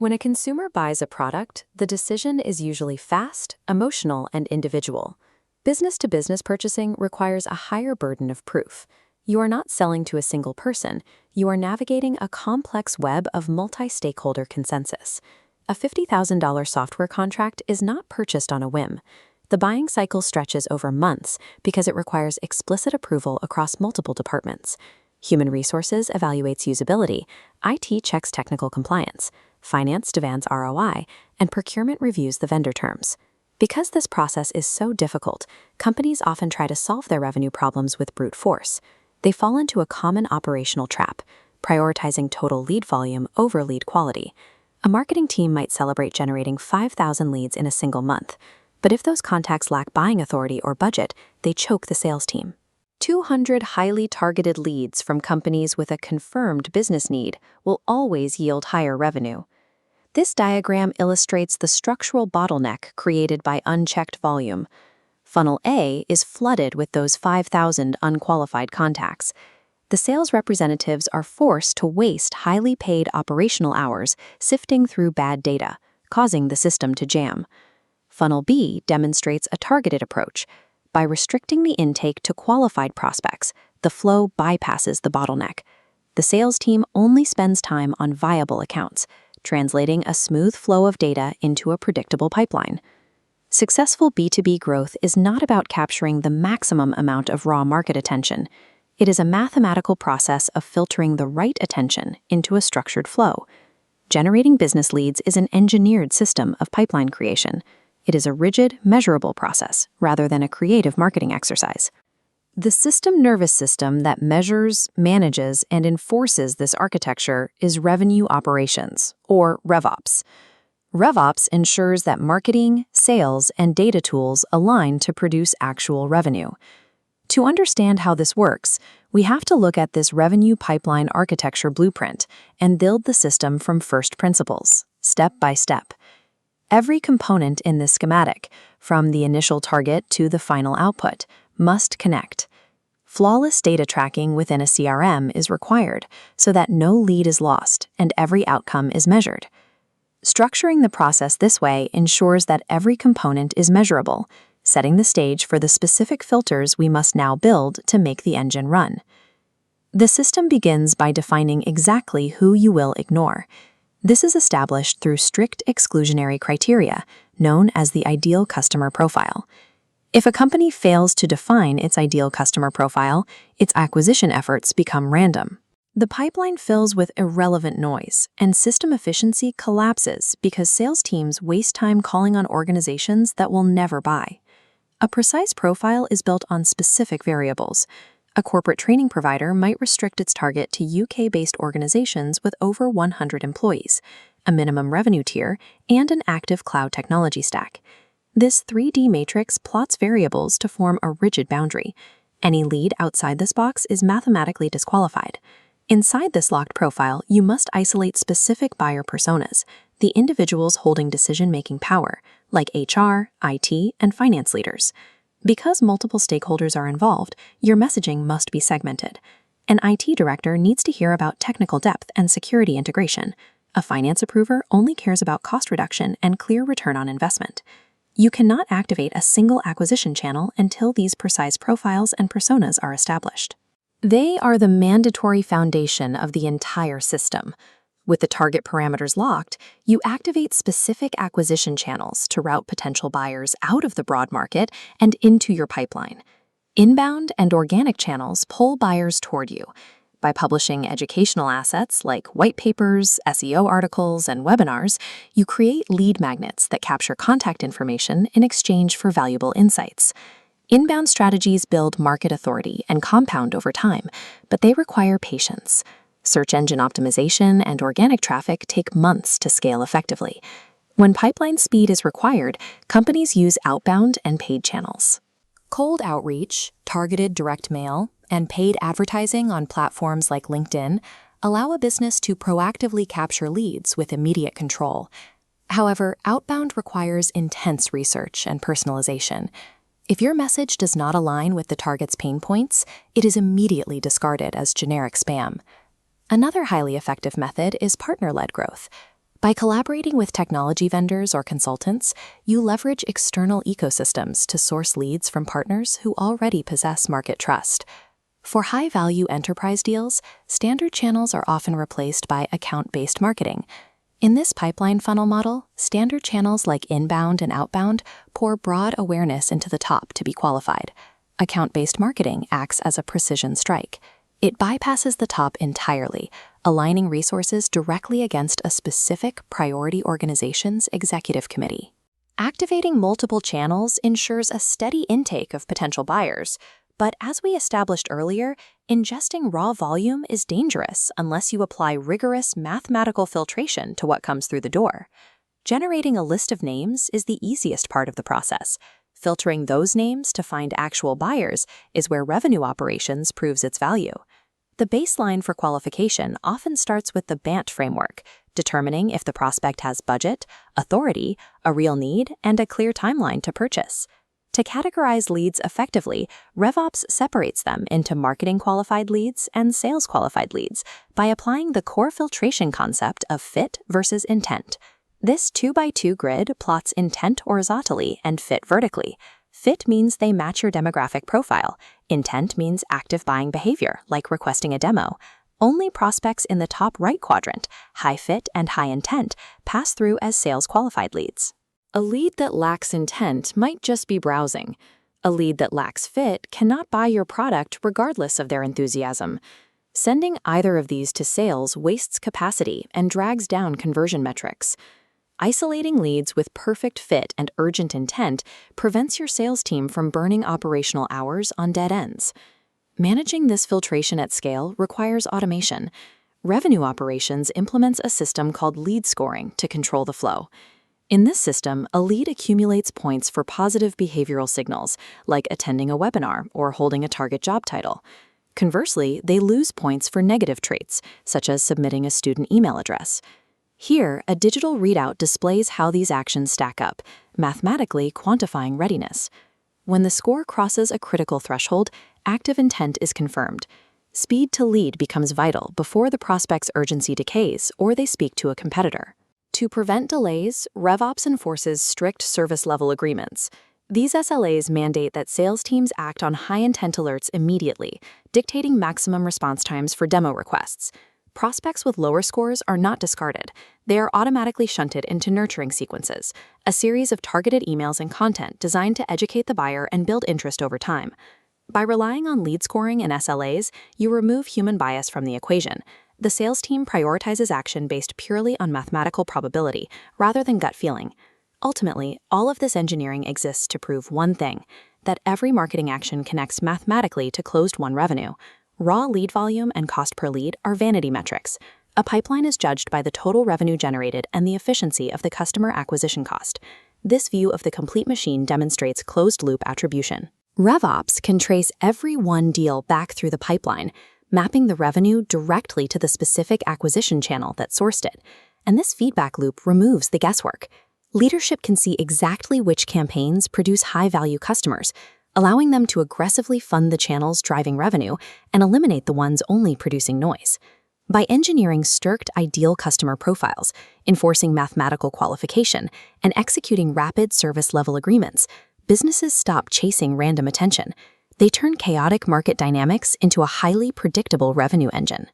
When a consumer buys a product, the decision is usually fast, emotional, and individual. Business-to-business purchasing requires a higher burden of proof. You are not selling to a single person, you are navigating a complex web of multi-stakeholder consensus. A $50,000 software contract is not purchased on a whim. The buying cycle stretches over months because it requires explicit approval across multiple departments. Human resources evaluates usability, IT checks technical compliance, finance demands ROI, and procurement reviews the vendor terms. Because this process is so difficult, companies often try to solve their revenue problems with brute force. They fall into a common operational trap, prioritizing total lead volume over lead quality. A marketing team might celebrate generating 5,000 leads in a single month, but if those contacts lack buying authority or budget, they choke the sales team. 200 highly targeted leads from companies with a confirmed business need will always yield higher revenue. This diagram illustrates the structural bottleneck created by unchecked volume. Funnel A is flooded with those 5,000 unqualified contacts. The sales representatives are forced to waste highly paid operational hours sifting through bad data, causing the system to jam. Funnel B demonstrates a targeted approach. By restricting the intake to qualified prospects, the flow bypasses the bottleneck. The sales team only spends time on viable accounts, translating a smooth flow of data into a predictable pipeline. Successful B2B growth is not about capturing the maximum amount of raw market attention. It is a mathematical process of filtering the right attention into a structured flow. Generating business leads is an engineered system of pipeline creation. It is a rigid, measurable process rather than a creative marketing exercise. The nervous system that measures, manages, and enforces this architecture is revenue operations, or RevOps. RevOps ensures that marketing, sales, and data tools align to produce actual revenue. To understand how this works, we have to look at this revenue pipeline architecture blueprint and build the system from first principles, step by step. Every component in this schematic, from the initial target to the final output, must connect. Flawless data tracking within a CRM is required so that no lead is lost and every outcome is measured. Structuring the process this way ensures that every component is measurable, setting the stage for the specific filters we must now build to make the engine run. The system begins by defining exactly who you will ignore. This is established through strict exclusionary criteria, known as the ideal customer profile. If a company fails to define its ideal customer profile, its acquisition efforts become random. The pipeline fills with irrelevant noise, and system efficiency collapses because sales teams waste time calling on organizations that will never buy. A precise profile is built on specific variables. A corporate training provider might restrict its target to UK-based organizations with over 100 employees, a minimum revenue tier, and an active cloud technology stack. This 3D matrix plots variables to form a rigid boundary. Any lead outside this box is mathematically disqualified. Inside this locked profile, you must isolate specific buyer personas, the individuals holding decision-making power, like HR, IT, and finance leaders. Because multiple stakeholders are involved, your messaging must be segmented. An IT director needs to hear about technical depth and security integration. A finance approver only cares about cost reduction and clear return on investment. You cannot activate a single acquisition channel until these precise profiles and personas are established. They are the mandatory foundation of the entire system. With the target parameters locked, you activate specific acquisition channels to route potential buyers out of the broad market and into your pipeline. Inbound and organic channels pull buyers toward you. By publishing educational assets like white papers, SEO articles, and webinars, you create lead magnets that capture contact information in exchange for valuable insights. Inbound strategies build market authority and compound over time, but they require patience. Search engine optimization and organic traffic take months to scale effectively. When pipeline speed is required, companies use outbound and paid channels. Cold outreach, targeted direct mail, and paid advertising on platforms like LinkedIn allow a business to proactively capture leads with immediate control. However, outbound requires intense research and personalization. If your message does not align with the target's pain points, it is immediately discarded as generic spam. Another highly effective method is partner-led growth. By collaborating with technology vendors or consultants, you leverage external ecosystems to source leads from partners who already possess market trust. For high-value enterprise deals, standard channels are often replaced by account-based marketing. In this pipeline funnel model, standard channels like inbound and outbound pour broad awareness into the top to be qualified. Account-based marketing acts as a precision strike. It bypasses the top entirely, aligning resources directly against a specific priority organization's executive committee. Activating multiple channels ensures a steady intake of potential buyers. But as we established earlier, ingesting raw volume is dangerous unless you apply rigorous mathematical filtration to what comes through the door. Generating a list of names is the easiest part of the process. Filtering those names to find actual buyers is where revenue operations proves its value. The baseline for qualification often starts with the BANT framework, determining if the prospect has budget, authority, a real need, and a clear timeline to purchase. To categorize leads effectively, RevOps separates them into marketing-qualified leads and sales-qualified leads by applying the core filtration concept of fit versus intent. This 2x2 grid plots intent horizontally and fit vertically. Fit means they match your demographic profile. Intent means active buying behavior, like requesting a demo. Only prospects in the top right quadrant, high fit and high intent, pass through as sales-qualified leads. A lead that lacks intent might just be browsing. A lead that lacks fit cannot buy your product regardless of their enthusiasm. Sending either of these to sales wastes capacity and drags down conversion metrics. Isolating leads with perfect fit and urgent intent prevents your sales team from burning operational hours on dead ends. Managing this filtration at scale requires automation. Revenue operations implements a system called lead scoring to control the flow. In this system, a lead accumulates points for positive behavioral signals, like attending a webinar or holding a target job title. Conversely, they lose points for negative traits, such as submitting a student email address. Here, a digital readout displays how these actions stack up, mathematically quantifying readiness. When the score crosses a critical threshold, active intent is confirmed. Speed to lead becomes vital before the prospect's urgency decays or they speak to a competitor. To prevent delays, RevOps enforces strict service-level agreements. These SLAs mandate that sales teams act on high-intent alerts immediately, dictating maximum response times for demo requests. Prospects with lower scores are not discarded. They are automatically shunted into nurturing sequences, a series of targeted emails and content designed to educate the buyer and build interest over time. By relying on lead scoring and SLAs, you remove human bias from the equation. The sales team prioritizes action based purely on mathematical probability, rather than gut feeling. Ultimately, all of this engineering exists to prove one thing, that every marketing action connects mathematically to closed-won revenue. Raw lead volume and cost per lead are vanity metrics. A pipeline is judged by the total revenue generated and the efficiency of the customer acquisition cost. This view of the complete machine demonstrates closed-loop attribution. RevOps can trace every one deal back through the pipeline, mapping the revenue directly to the specific acquisition channel that sourced it. And this feedback loop removes the guesswork. Leadership can see exactly which campaigns produce high-value customers, allowing them to aggressively fund the channels driving revenue and eliminate the ones only producing noise. By engineering strict ideal customer profiles, enforcing mathematical qualification, and executing rapid service-level agreements, businesses stop chasing random attention. They turn chaotic market dynamics into a highly predictable revenue engine.